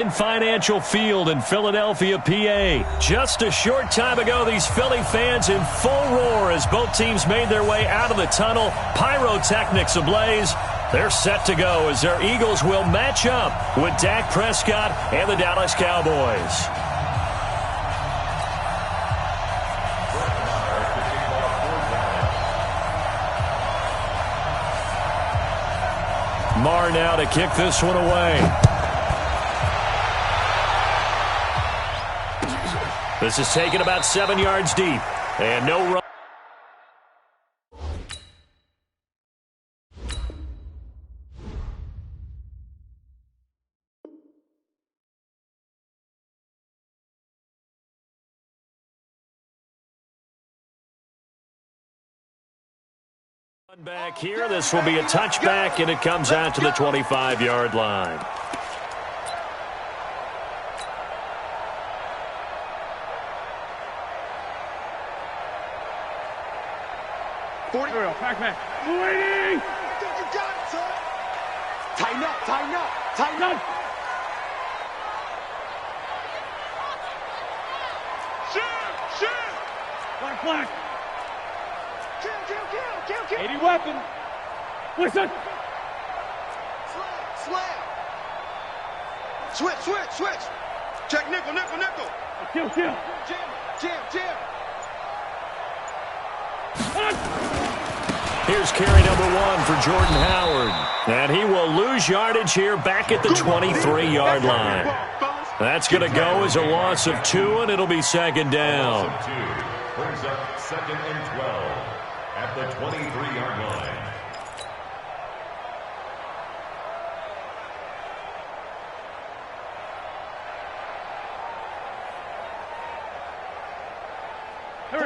In Financial Field in Philadelphia, PA. Just a short time ago, these Philly fans in full roar as both teams made their way out of the tunnel. Pyrotechnics ablaze. They're set to go as their Eagles will match up with Dak Prescott and the Dallas Cowboys. Marr now to kick this one away. This is taken about 7 yards deep. And no run. Back here, this will be a touchback, and it comes out to the 25-yard line. Pac-Man. Waiting! You got it, son! Tighten up, tighten up, tighten up! Shoot! Black! Kill! 80 weapon! Listen! Slam! Switch! Check nickel! Kill! Jam! Here's carry number 1 for Jordan Howard. And he will lose yardage here back at the 23-yard line. That's going to go as a loss of 2, and it'll be second down. Brings up 2nd and 12 at the 23-yard line.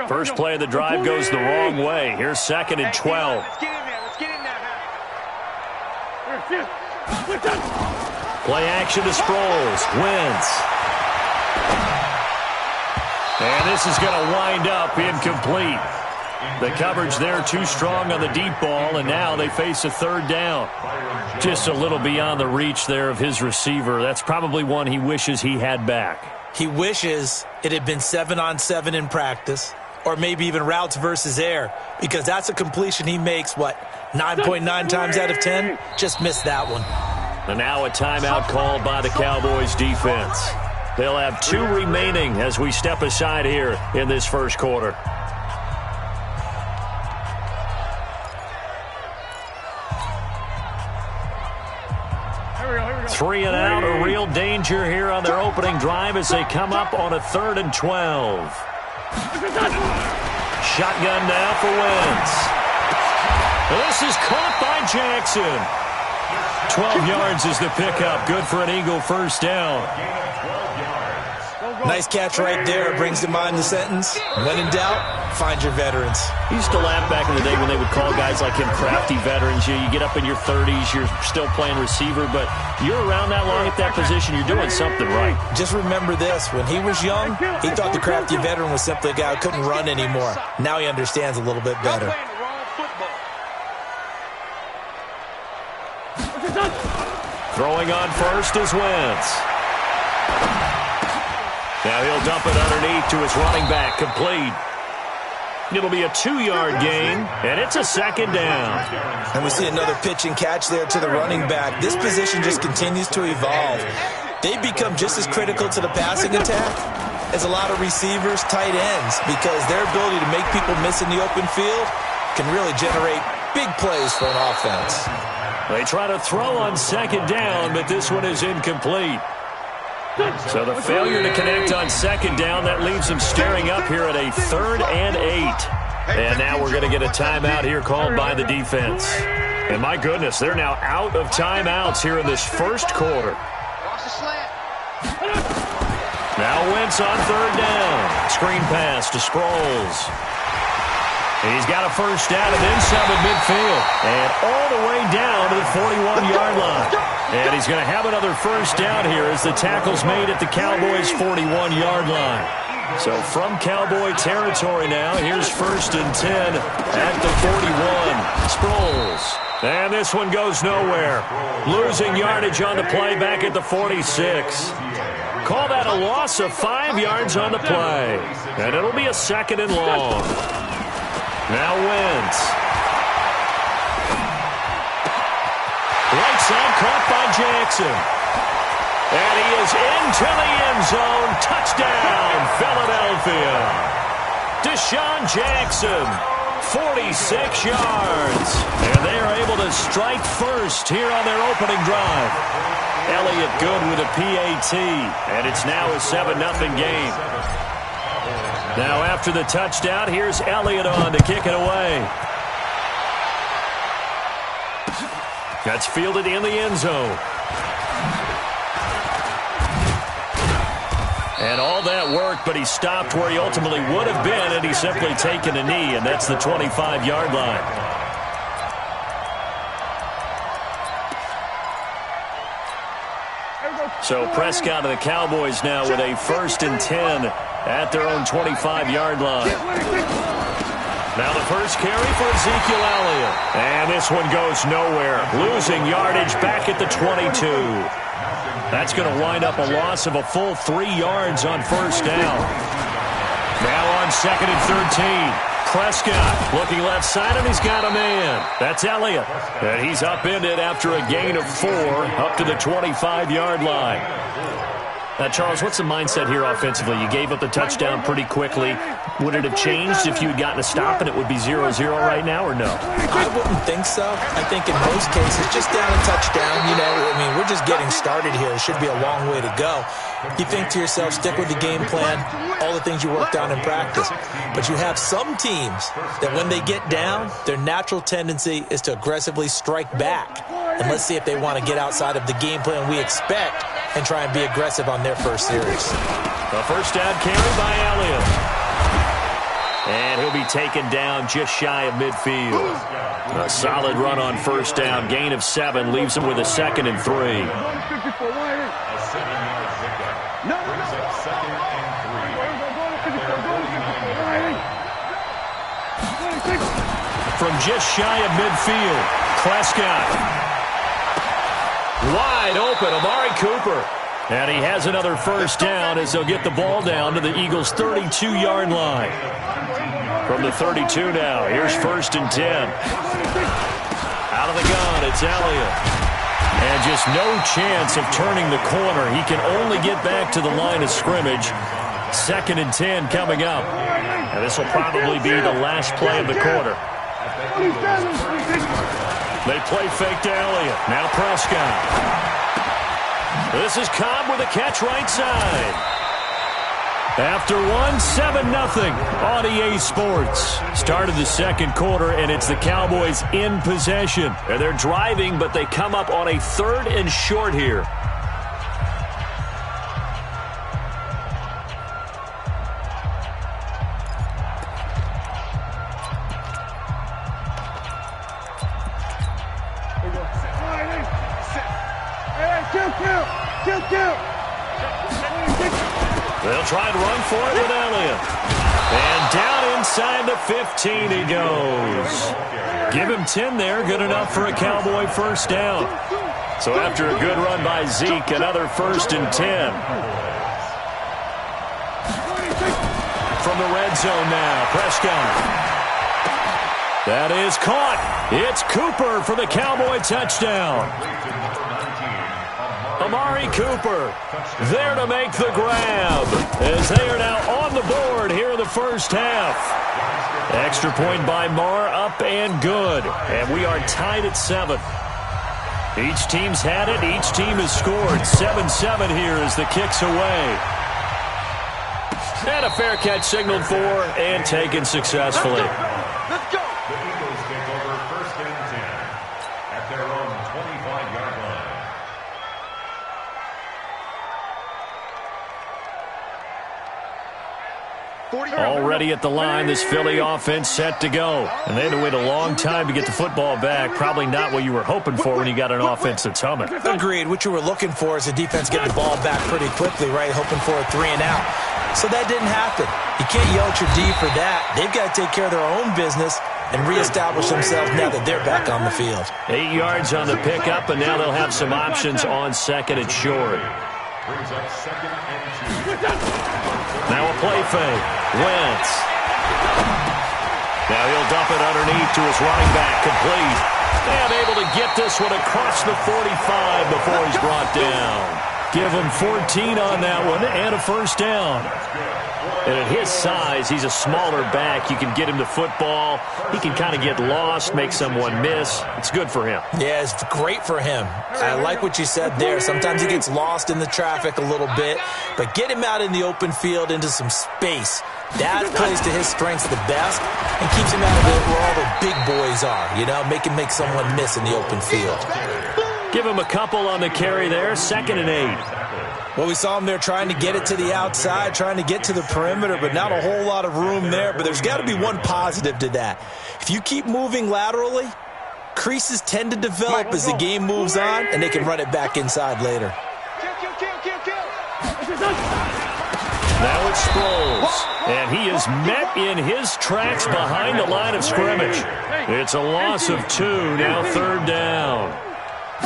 First play of the drive goes the wrong way. Here's 2nd and 12. Let's get in there. Play action to Sproles. Wins. And this is going to wind up incomplete. The coverage there too strong on the deep ball, and now they face a third down. Just a little beyond the reach there of his receiver. That's probably one he wishes he had back. He wishes it had been 7-on-7 in practice, or maybe even routes versus air, because that's a completion he makes, 9.9 times out of 10? Just missed that one. And now a timeout called by the Cowboys defense. They'll have 2 remaining as we step aside here in this first quarter. Three and out, a real danger here on their opening drive as they come up on a 3rd and 12. Shotgun now for Wentz. This is caught by Jackson. 12 yards is the pickup. Good for an Eagle first down. Nice catch right there. Brings to mind the sentence, when in doubt, find your veterans. He used to laugh back in the day when they would call guys like him crafty veterans. You get up in your 30s, you're still playing receiver, but you're around that long at that position, you're doing something right. Just remember this. When he was young, he thought the crafty veteran was simply a guy who couldn't run anymore. Now he understands a little bit better. Throwing on first is Wentz. Now he'll dump it underneath to his running back, complete. It'll be a 2-yard gain, and it's a second down. And we see another pitch and catch there to the running back. This position just continues to evolve. They become just as critical to the passing attack as a lot of receivers, tight ends, because their ability to make people miss in the open field can really generate big plays for an offense. They try to throw on second down, but this one is incomplete. So the failure to connect on second down, that leaves them staring up here at a 3rd and 8. And now we're going to get a timeout here called by the defense. And my goodness, they're now out of timeouts here in this first quarter. Now Wentz on 3rd down. Screen pass to Sproles. He's got a first down and then some at midfield. And all the way down to the 41-yard line. And he's going to have another first down here as the tackle's made at the Cowboys' 41-yard line. So from Cowboy territory now, here's 1st and 10 at the 41. Sproles. And this one goes nowhere. Losing yardage on the play back at the 46. Call that a loss of 5 yards on the play. And it'll be a 2nd and long. Now Wentz. Right side caught by Jackson. And he is into the end zone. Touchdown, Philadelphia. Deshaun Jackson, 46 yards. And they are able to strike first here on their opening drive. Elliott good with a PAT. And it's now a 7-0 game. Now after the touchdown, here's Elliott on to kick it away. That's fielded in the end zone. And all that worked, but he stopped where he ultimately would have been, and he's simply taken a knee, and that's the 25-yard line. So Prescott and the Cowboys now with a 1st and 10 at their own 25-yard line. Now the first carry for Ezekiel Elliott. And this one goes nowhere. Losing yardage back at the 22. That's going to wind up a loss of a full 3 yards on 1st down. Now on 2nd and 13. Prescott looking left side, and he's got a man. That's Elliott. And he's upended after a gain of 4 up to the 25-yard line. Now, Charles, what's the mindset here offensively? You gave up the touchdown pretty quickly. Would it have changed if you had gotten a stop and it would be 0-0 right now, or no? I wouldn't think so. I think in most cases, just down a touchdown, we're just getting started here. It should be a long way to go. You think to yourself, stick with the game plan, all the things you worked on in practice. But you have some teams that when they get down, their natural tendency is to aggressively strike back. And let's see if they want to get outside of the game plan we expect and try and be aggressive on their first series. The first down carry by Elliott. And he'll be taken down just shy of midfield. A solid run on 1st down. Gain of 7 leaves him with a 2nd and 3. A 7-yard pickup brings up 2nd and 3. From just shy of midfield, Prescott. Wide open, Amari Cooper. And he has another 1st down as they'll get the ball down to the Eagles' 32-yard line. From the 32 now, here's 1st and 10. Out of the gun, it's Elliott. And just no chance of turning the corner. He can only get back to the line of scrimmage. 2nd and 10 coming up. And this will probably be the last play of the quarter. They play fake to Elliott. Now Prescott. This is Cobb with a catch right side. After 7-0 on EA Sports. Started the 2nd quarter, and it's the Cowboys in possession. And they're driving, but they come up on a 3rd and short here. They'll try to run for it with Elliott. And down inside the 15 he goes. Give him 10 there. Good enough for a Cowboy 1st down. So after a good run by Zeke, another 1st and 10. From the red zone now, Prescott. That is caught. It's Cooper for the Cowboy touchdown. Amari Cooper there to make the grab as they are now on the board here in the 1st half. Extra point by Marr, up and good. And we are tied at 7. Each team's had it. Each team has scored. 7-7 here as the kick's away. And a fair catch signaled for and taken successfully. Let's go. The Eagles take over 1st and 10 at their own 25-yard line. Already at the line, this Philly offense set to go. And they had to wait a long time to get the football back. Probably not what you were hoping for when you got an offense that's humming. Agreed. What you were looking for is the defense getting the ball back pretty quickly, right? Hoping for a 3 and out. So that didn't happen. You can't yell at your D for that. They've got to take care of their own business and reestablish themselves now that they're back on the field. 8 yards on the pickup, and now they'll have some options on second and short. Brings up second and 2. Now a play fake. Wentz. Now he'll dump it underneath to his running back, complete. And able to get this one across the 45 before he's brought down. Give him 14 on that one and a first down. And at his size, he's a smaller back. You can get him to football. He can kind of get lost, make someone miss. It's good for him. Yeah, it's great for him. I like what you said there. Sometimes he gets lost in the traffic a little bit, but get him out in the open field into some space. That plays to his strengths the best and keeps him out of it where all the big boys are, you know, make him make someone miss in the open field. Give him a couple on the carry there, 2nd and 8. Well, we saw him there trying to get it to the outside, trying to get to the perimeter, but not a whole lot of room there. But there's got to be one positive to that. If you keep moving laterally, creases tend to develop as the game moves on, and they can run it back inside later. Now it's Sproles, and he is met in his tracks behind the line of scrimmage. It's a loss of 2, now 3rd down.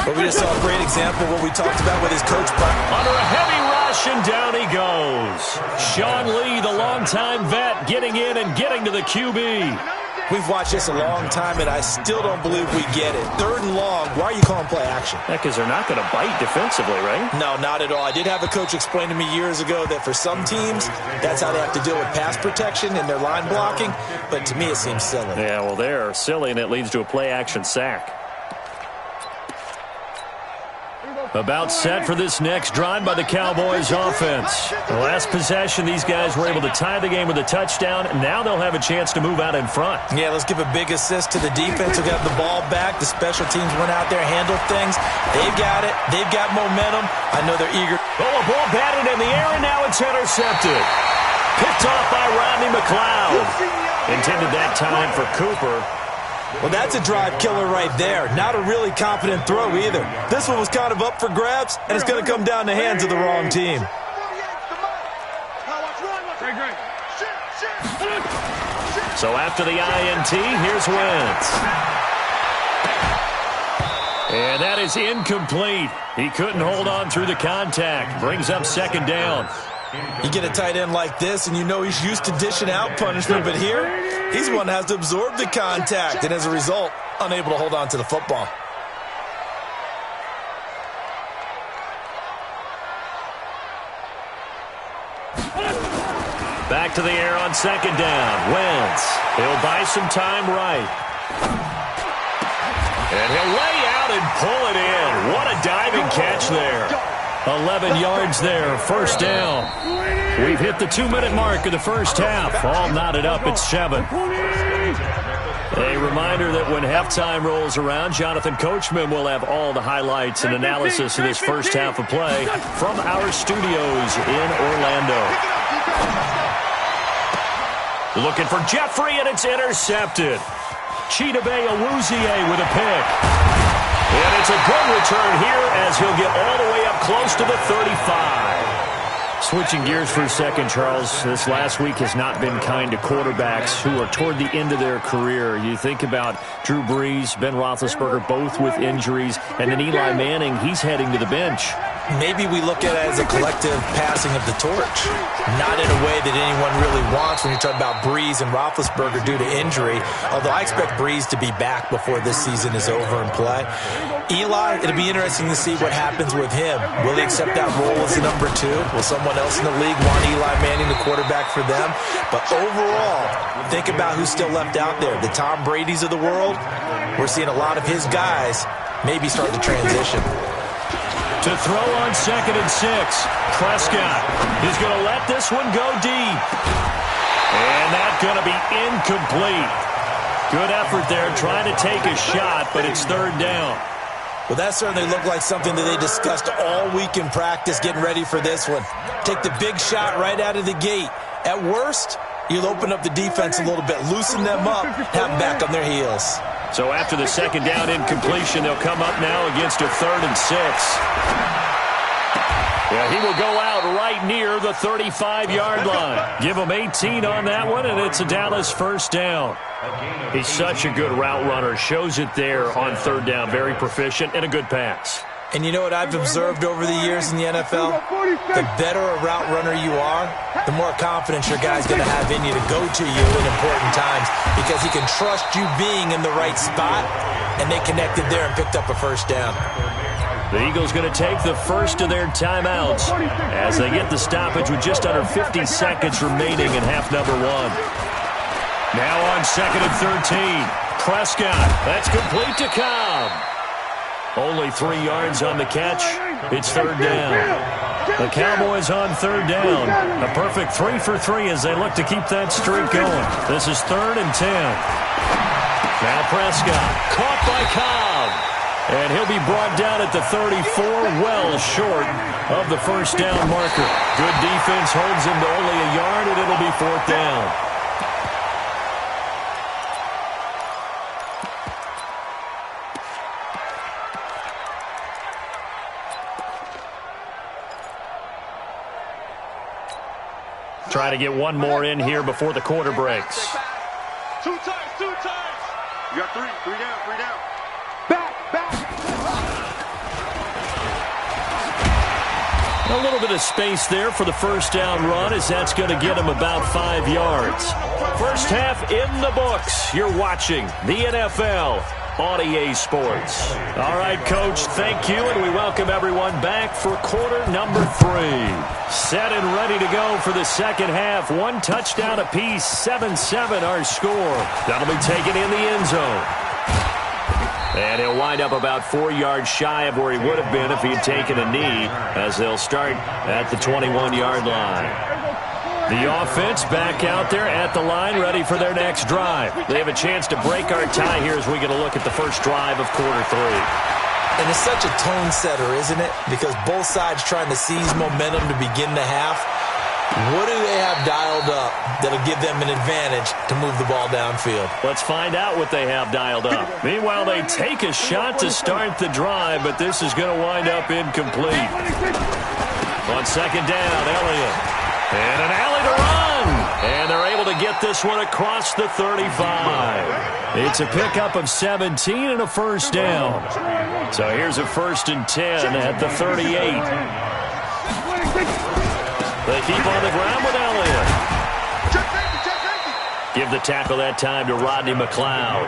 But we just saw a great example of what we talked about with his coach. Under a heavy rush, and down he goes. Sean Lee, the longtime vet, getting in and getting to the QB. We've watched this a long time, and I still don't believe we get it. 3rd and long, why are you calling play action? Because they're not going to bite defensively, right? No, not at all. I did have a coach explain to me years ago that for some teams, that's how they have to deal with pass protection and their line blocking. But to me, it seems silly. Yeah, well, they're silly, and it leads to a play action sack. About set for this next drive by the Cowboys offense. The last possession, these guys were able to tie the game with a touchdown, and now they'll have a chance to move out in front. Yeah, let's give a big assist to the defense who got the ball back. The special teams went out there, handled things. They've got it. They've got momentum. I know they're eager. Oh, a ball batted in the air, and now it's intercepted. Picked off by Rodney McLeod. Intended that time for Cooper. Well, that's a drive killer right there. Not a really confident throw either. This one was kind of up for grabs, and it's going to come down the hands of the wrong team. So after the INT, here's Wentz. And that is incomplete. He couldn't hold on through the contact. Brings up 2nd down. You get a tight end like this, and you know he's used to dishing out punishment, but here, he's the one that has to absorb the contact, and as a result, unable to hold on to the football. Back to the air on 2nd down. Wentz. He'll buy some time right. And he'll lay out and pull it in. What a diving catch there. 11 yards there, 1st down. We've hit the 2-minute mark of the first half. All knotted up at 7. A reminder that when halftime rolls around, Jonathan Coachman will have all the highlights and analysis of this first half of play from our studios in Orlando. Looking for Jeffrey, and it's intercepted. Chidobe Awuzie with a pick. And it's a good return here as he'll get all the way up close to the 35. Switching gears for a second, Charles, this last week has not been kind to quarterbacks who are toward the end of their career. You think about Drew Brees, Ben Roethlisberger, both with injuries, and then Eli Manning, he's heading to the bench. Maybe we look at it as a collective passing of the torch, not in a way that anyone really wants when you're talking about Brees and Roethlisberger due to injury, although I expect Brees to be back before this season is over and play. Eli, it'll be interesting to see what happens with him. Will he accept that role as the number 2? Will someone else in the league want Eli Manning, the quarterback for them? But overall, think about who's still left out there. The Tom Brady's of the world, we're seeing a lot of his guys maybe start to transition. To throw on 2nd and 6. Prescott is going to let this one go deep. And that's going to be incomplete. Good effort there trying to take a shot, but it's 3rd down. Well, that certainly looked like something that they discussed all week in practice getting ready for this one. Take the big shot right out of the gate. At worst, you'll open up the defense a little bit, loosen them up, have them back on their heels. So after the 2nd down incompletion, they'll come up now against a 3rd and 6. Yeah, he will go out right near the 35-yard line. Give him 18 on that one, and it's a Dallas first down. He's such a good route runner. Shows it there on third down. Very proficient and a good pass. And you know what I've observed over the years in the NFL? The better a route runner you are, the more confidence your guy's going to have in you to go to you in important times because he can trust you being in the right spot, and they connected there and picked up a first down. The Eagles going to take the first of their timeouts as they get the stoppage with just under 50 seconds remaining in half number one. Now on 2nd and 13. Prescott. That's complete to Cobb. Only 3 yards on the catch. It's third down. The Cowboys on third down. A perfect 3 for 3 as they look to keep that streak going. This is 3rd and 10. Now Prescott. Caught by Cobb. And he'll be brought down at the 34, well short of the first down marker. Good defense holds him to only a yard, and it'll be 4th down. Try to get one more in here before the quarter breaks. 2 times, 2 times. You got 3 down, 3 down. Back. A little bit of space there for the first down run as that's going to get him about 5 yards. First half in the books. You're watching the NFL on EA Sports. All right, Coach, thank you, and we welcome everyone back for quarter number 3. Set and ready to go for the second half. 1 touchdown apiece, 7-7 our score. That'll be taken in the end zone. And he'll wind up about 4 yards shy of where he would have been if he had taken a knee, as they'll start at the 21-yard line. The offense back out there at the line, ready for their next drive. They have a chance to break our tie here as we get a look at the first drive of quarter 3. And it's such a tone setter, isn't it? Because both sides trying to seize momentum to begin the half. What do they have dialed up that'll give them an advantage to move the ball downfield? Let's find out what they have dialed up. Meanwhile, they take a shot to start the drive, but this is going to wind up incomplete. On second down, Elliott. And an alley to run. And they're able to get this one across the 35. It's a pickup of 17 and a first down. So here's a 1st and 10 at the 38. They keep on the ground with Elliott. Give the tackle that time to Rodney McLeod.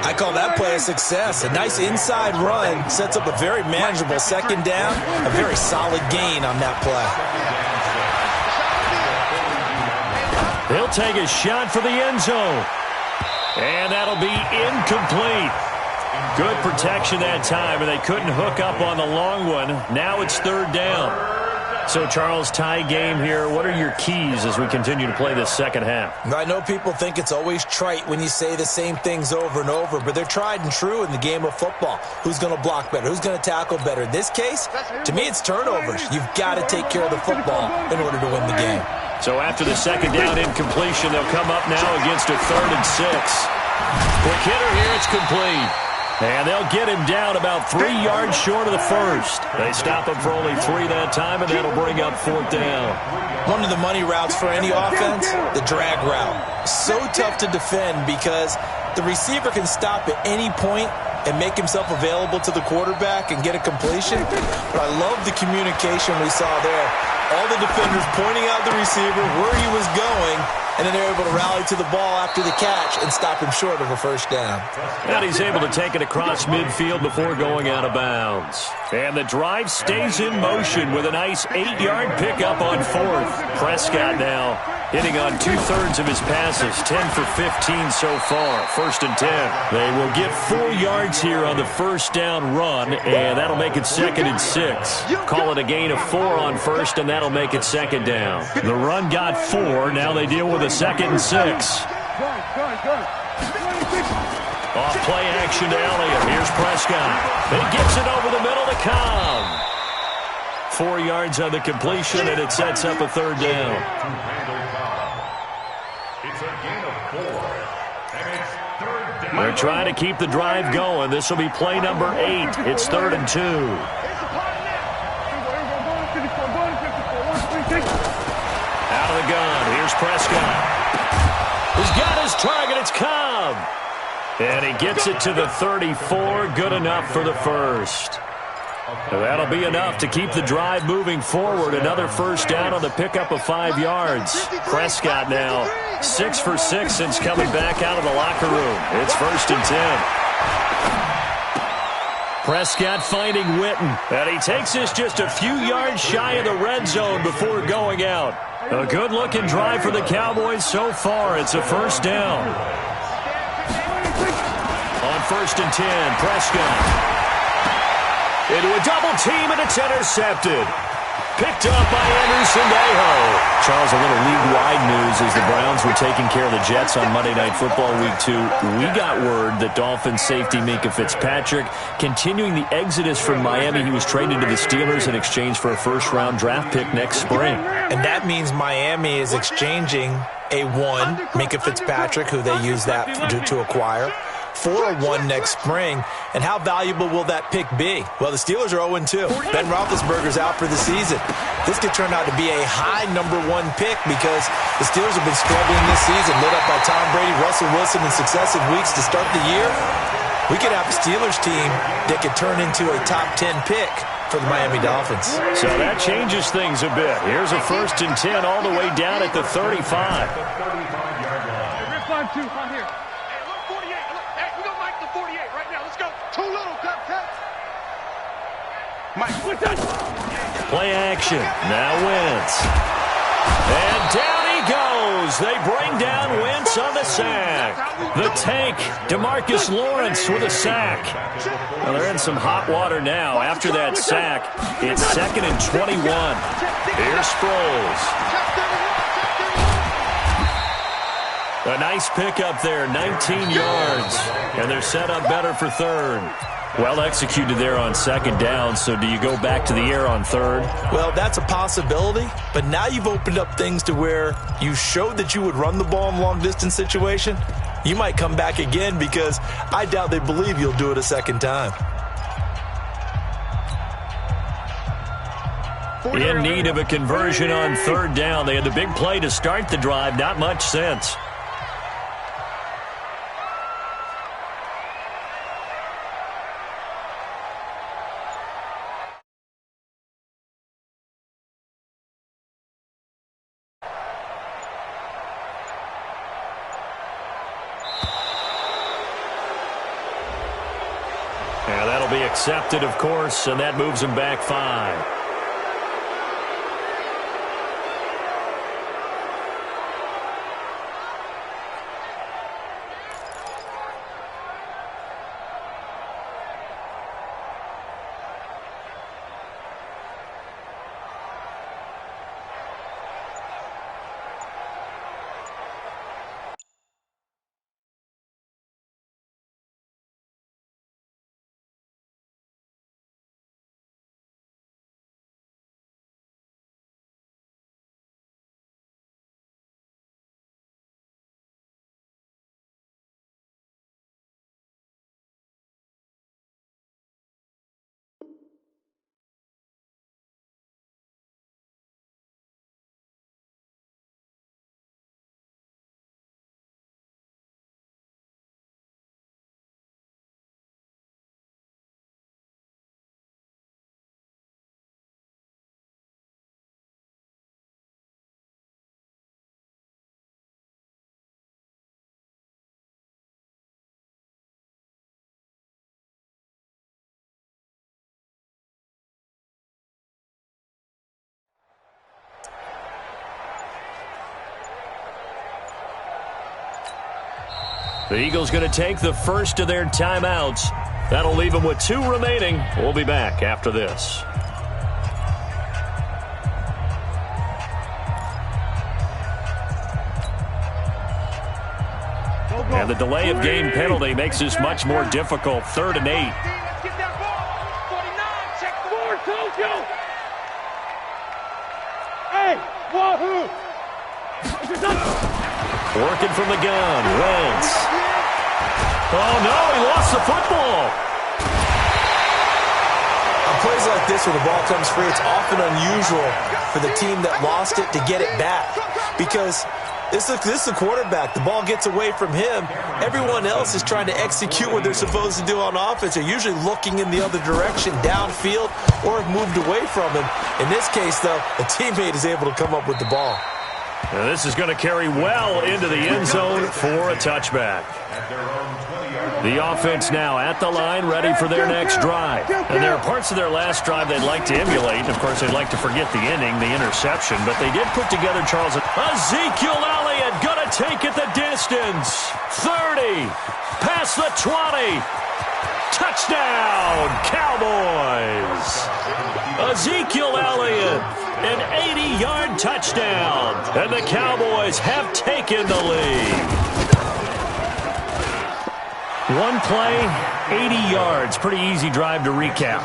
I call that play a success. A nice inside run sets up a very manageable second down. A very solid gain on that play. He'll take a shot for the end zone. And that'll be incomplete. Good protection that time, and they couldn't hook up on the long one. Now it's third down. So, Charles, tie game here. What are your keys as we continue to play this second half? I know people think it's always trite when you say the same things over and over, but they're tried and true in the game of football. Who's going to block better? Who's going to tackle better? In this case, to me, it's turnovers. You've got to take care of the football in order to win the game. So after the second down incompletion, they'll come up now against a 3rd and 6. Quick hitter here, it's complete. And they'll get him down about 3 yards short of the first. They stop him for only 3 that time, and that'll bring up 4th down. One of the money routes for any offense, the drag route. So tough to defend because the receiver can stop at any point and make himself available to the quarterback and get a completion. But I love the communication we saw there. All the defenders pointing out the receiver, where he was going, and then they're able to rally to the ball after the catch and stop him short of a first down. And he's able to take it across midfield before going out of bounds. And the drive stays in motion with a nice 8-yard pickup on 4th. Prescott now hitting on 2/3 of his passes, 10 for 15 so far. 1st and 10. They will get 4 yards here on the first down run, and that'll make it 2nd and 6. Call it a gain of 4 on 1st, and that'll make it 2nd down. The run got 4. Now they deal with a 2nd and 6. Off play action to Elliott. Here's Prescott. He gets it over the middle to Cobb. 4 yards on the completion, and it sets up a 3rd down. It's a gain of 4. And it's 3rd down. They're trying to keep the drive going. This will be play number 8. It's 3rd and 2. Out of the gun, here's Prescott. He's got his target, it's Cobb. And he gets it to the 34, good enough for the first. That'll be enough to keep the drive moving forward. Another first down on the pickup of 5 yards. Prescott now 6 for 6 since coming back out of the locker room. It's 1st and 10. Prescott finding Witten. And he takes this just a few yards shy of the red zone before going out. A good-looking drive for the Cowboys so far. It's a first down. On 1st and 10, Prescott. Into a double team, and it's intercepted. Picked up by Anderson-Dejo. Charles, a little league-wide news as the Browns were taking care of the Jets on Monday Night Football Week 2. We got word that Dolphins safety Minkah Fitzpatrick continuing the exodus from Miami. He was traded to the Steelers in exchange for a first-round draft pick next spring. And that means Miami is exchanging a 1, Minkah Fitzpatrick, who they used that to acquire, for a 1 next spring. And how valuable will that pick be? Well, the Steelers are 0-2. Ben Roethlisberger's out for the season. This could turn out to be a high number 1 pick because the Steelers have been struggling this season, lit up by Tom Brady, Russell Wilson in successive weeks to start the year. We could have a Steelers team that could turn into a top 10 pick for the Miami Dolphins. So that changes things a bit. Here's a 1st and 10 all the way down at the 35. Rip 5-2 on here. Too little, cut. Mike, what's that? Play action. Now Wentz. And down he goes. They bring down Wentz on the sack. The tank, DeMarcus Lawrence with a sack. Well, they're in some hot water now. After that sack, it's 2nd and 21. Here's Sproles. A nice pickup there, 19 yards. And they're set up better for 3rd. Well executed there on 2nd down, so do you go back to the air on 3rd? Well, that's a possibility, but now you've opened up things to where you showed that you would run the ball in long-distance situation. You might come back again because I doubt they believe you'll do it a second time. In need of a conversion on 3rd down. They had the big play to start the drive, not much sense. Yeah, that'll be accepted, of course, and that moves him back 5. The Eagles going to take the first of their timeouts. That'll leave them with 2 remaining. We'll be back after this. And the delay of game penalty makes this much more difficult. 3rd and 8. Let's get that ball. 49, check the board, Tokyo. Hey, wahoo. Working from the gun, Wentz. Oh, no, he lost the football. I'm plays like this where the ball comes free, it's often unusual for the team that lost it to get it back because this is the quarterback. The ball gets away from him. Everyone else is trying to execute what they're supposed to do on offense. They're usually looking in the other direction, downfield, or have moved away from him. In this case, though, a teammate is able to come up with the ball. Now this is going to carry well into the end zone for a touchback. The offense now at the line, ready for their next drive. And there are parts of their last drive they'd like to emulate. Of course, they'd like to forget the ending, the interception. But they did put together, Charles, Ezekiel Elliott going to take it the distance. 30, past the 20. Touchdown, Cowboys. Ezekiel Elliott, an 80-yard touchdown. And the Cowboys have taken the lead. One play, 80 yards. Pretty easy drive to recap.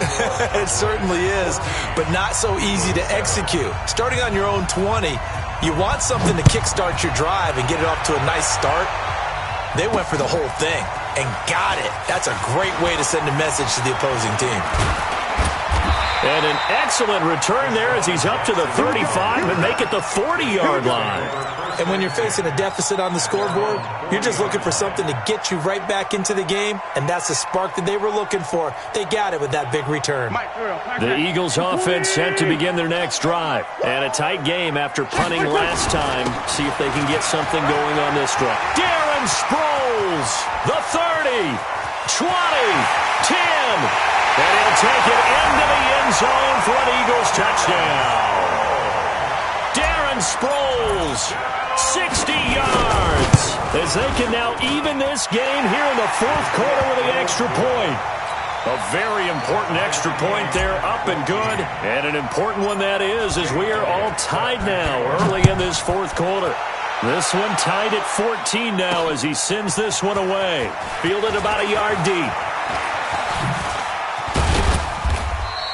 It certainly is, but not so easy to execute. Starting on your own 20, you want something to kickstart your drive and get it off to a nice start. They went for the whole thing and got it. That's a great way to send a message to the opposing team. And an excellent return there as he's up to the 35 and make it the 40-yard line. And when you're facing a deficit on the scoreboard, you're just looking for something to get you right back into the game, and that's the spark that they were looking for. They got it with that big return. The Eagles offense set to begin their next drive. And a tight game after punting last time. See if they can get something going on this drive. Darren Sproles, the 30, 20, 10. And he'll take it into the end zone for an Eagles touchdown. Darren Sproles, 60 yards. As they can now even this game here in the fourth quarter with the extra point. A very important extra point there, up and good. And an important one that is, as we are all tied now early in this fourth quarter. This one tied at 14 now as he sends this one away. Fielded about a yard deep.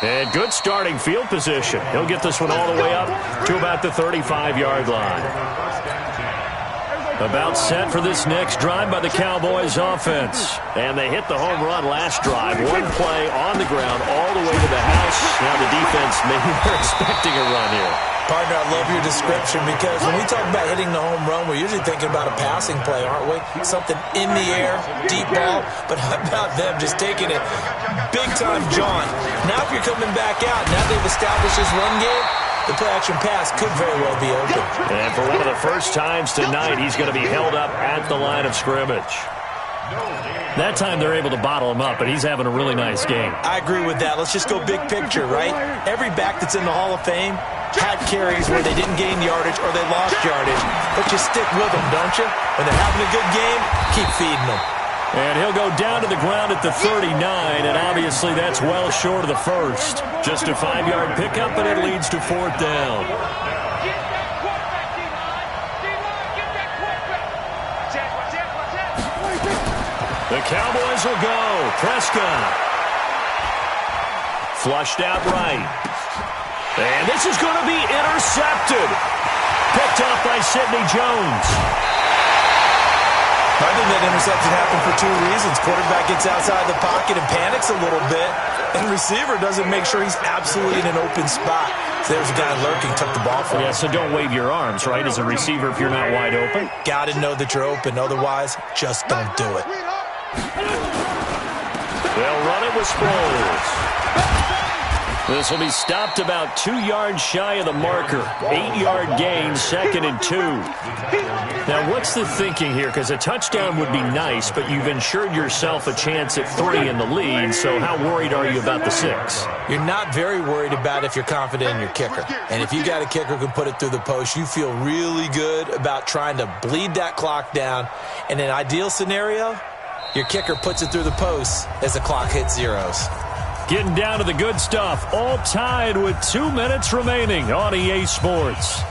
And good starting field position. He'll get this one all the way up to about the 35-yard line. About set for this next drive by the Cowboys offense. And they hit the home run last drive. One play on the ground all the way to the house. Now the defense maybe they're expecting a run here. Partner, I love your description because when we talk about hitting the home run, we're usually thinking about a passing play, aren't we? Something in the air, deep ball. But how about them just taking it big-time jaunt? Now if you're coming back out, now they've established this run game, the play-action pass could very well be open. And for one of the first times tonight, he's going to be held up at the line of scrimmage. That time they're able to bottle him up, but he's having a really nice game. I agree with that. Let's just go big picture, right? Every back that's in the Hall of Fame had carries where they didn't gain yardage or they lost yardage. But you stick with them, don't you? When they're having a good game, keep feeding them. And he'll go down to the ground at the 39, and obviously that's well short of the first. Just a 5-yard pickup, and it leads to fourth down. The Cowboys will go. Prescott. Flushed out right. And this is going to be intercepted. Picked off by Sidney Jones. I think that interception happened for two reasons. Quarterback gets outside the pocket and panics a little bit, and receiver doesn't make sure he's absolutely in an open spot. So there's a guy lurking, took the ball from him. Yeah, so don't wave your arms, right, as a receiver if you're not wide open. Got to know that you're open. Otherwise, just don't do it. They'll run it with Sproles. This will be stopped about 2 yards shy of the marker. 8-yard gain, 2nd and 2. Now, what's the thinking here? Because a touchdown would be nice, but you've ensured yourself a chance at 3 in the lead, so how worried are you about the 6? You're not very worried about if you're confident in your kicker. And if you got a kicker who can put it through the post, you feel really good about trying to bleed that clock down. In an ideal scenario, your kicker puts it through the post as the clock hits zeros. Getting down to the good stuff. All tied with 2 minutes remaining on EA Sports.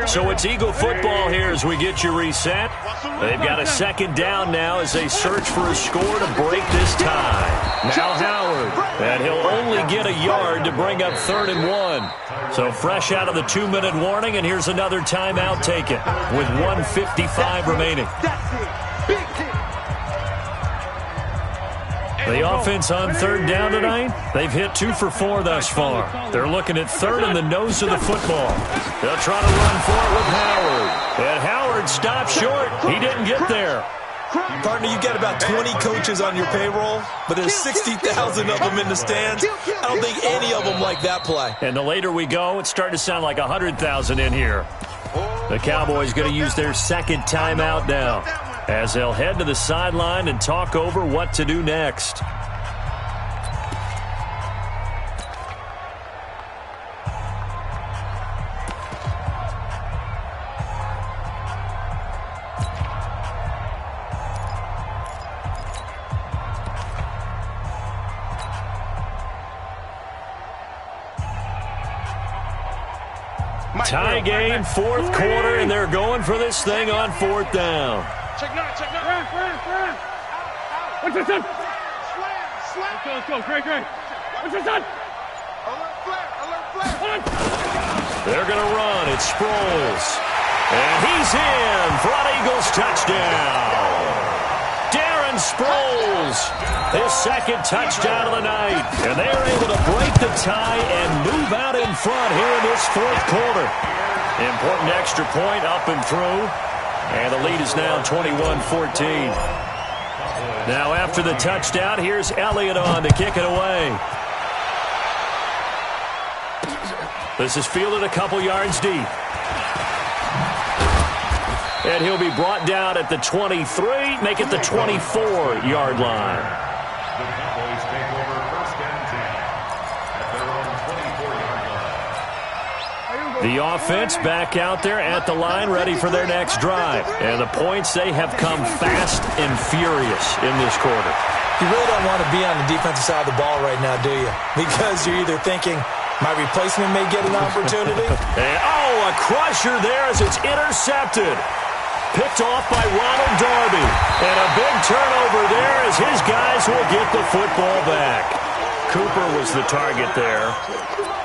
So it's Eagle football here as we get you reset. They've got a second down now as they search for a score to break this tie. Now Howard, and he'll only get a yard to bring up 3rd and 1. So fresh out of the 2-minute warning, and here's another timeout taken with 1:55 remaining. The offense on 3rd down tonight, they've hit 2 for 4 thus far. They're looking at 3rd and the nose of the football. They'll try to run for it with Howard. And Howard stopped short. He didn't get there. Partner, you got about 20 coaches on your payroll, but there's 60,000 of them in the stands. I don't think any of them like that play. And the later we go, it's starting to sound like 100,000 in here. The Cowboys going to use their second timeout now, as they'll head to the sideline and talk over what to do next. Tie game, 4th quarter, and they're going for this thing on 4th down. Check now. Run. What's this done? Slam. Let's go. Great. What's this done? Alert flare. They're going to run. It's Sproles. And he's in for an Eagles touchdown. Darren Sproles, his second touchdown of the night. And they are able to break the tie and move out in front here in this 4th quarter. Important extra point up and through. And the lead is now 21-14. Now after the touchdown, here's Elliott on to kick it away. This is fielded a couple yards deep. And he'll be brought down at the 23, make it the 24-yard line. The Cowboys take over 1st and 10 at their own 24-yard line. The offense back out there at the line, ready for their next drive. And the points, they have come fast and furious in this quarter. You really don't want to be on the defensive side of the ball right now, do you? Because you're either thinking, my replacement may get an opportunity. And, a crusher there as it's intercepted. Picked off by Ronald Darby. And a big turnover there as his guys will get the football back. Cooper was the target there.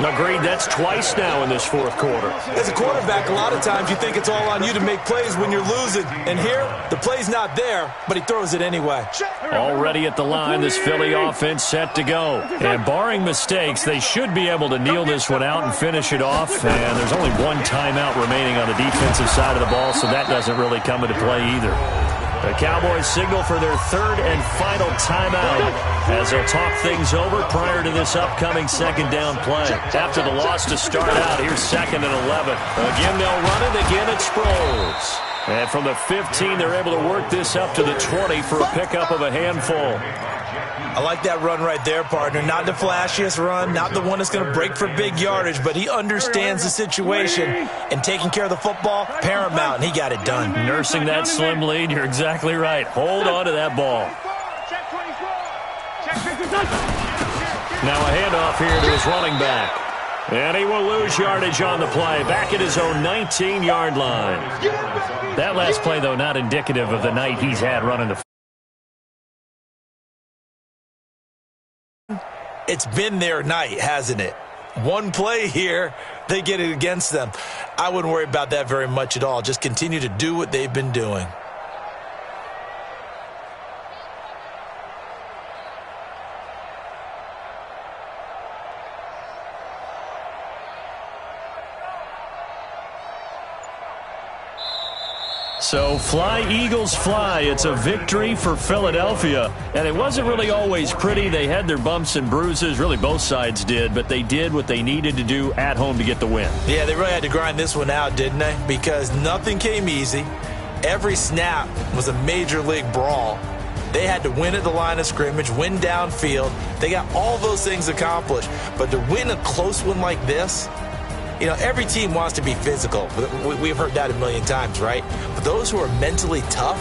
Agreed, that's twice now in this 4th quarter. As a quarterback, a lot of times you think it's all on you to make plays when you're losing. And here, the play's not there, but he throws it anyway. Already at the line, this Philly offense set to go. And barring mistakes, they should be able to kneel this one out and finish it off. And there's only one timeout remaining on the defensive side of the ball, so that doesn't really come into play either. The Cowboys signal for their 3rd and final timeout as they'll talk things over prior to this upcoming 2nd down play. After the loss to start out, here's 2nd and 11. Again, they'll run it. Again, it's Sproles. And from the 15, they're able to work this up to the 20 for a pickup of a handful. I like that run right there, partner. Not the flashiest run, not the one that's going to break for big yardage, but he understands the situation, and taking care of the football, paramount, and he got it done. Nursing that slim lead, you're exactly right. Hold on to that ball. Now a handoff here to his running back. And he will lose yardage on the play, back at his own 19-yard line. That last play, though, not indicative of the night he's had running the. It's been their night, hasn't it? One play here, they get it against them. I wouldn't worry about that very much at all. Just continue to do what they've been doing. So fly, Eagles, fly. It's a victory for Philadelphia. And it wasn't really always pretty. They had their bumps and bruises. Really, both sides did. But they did what they needed to do at home to get the win. Yeah, they really had to grind this one out, didn't they? Because nothing came easy. Every snap was a major league brawl. They had to win at the line of scrimmage, win downfield. They got all those things accomplished. But to win a close one like this, you know, every team wants to be physical. We've heard that a million times, right? But those who are mentally tough,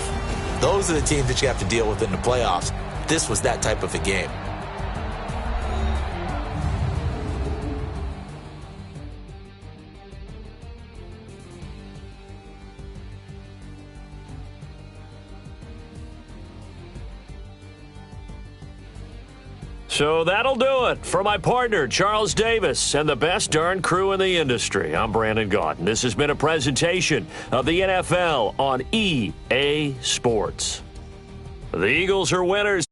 those are the teams that you have to deal with in the playoffs. This was that type of a game. So that'll do it. For my partner, Charles Davis, and the best darn crew in the industry, I'm Brandon Gaudin. This has been a presentation of the NFL on EA Sports. The Eagles are winners.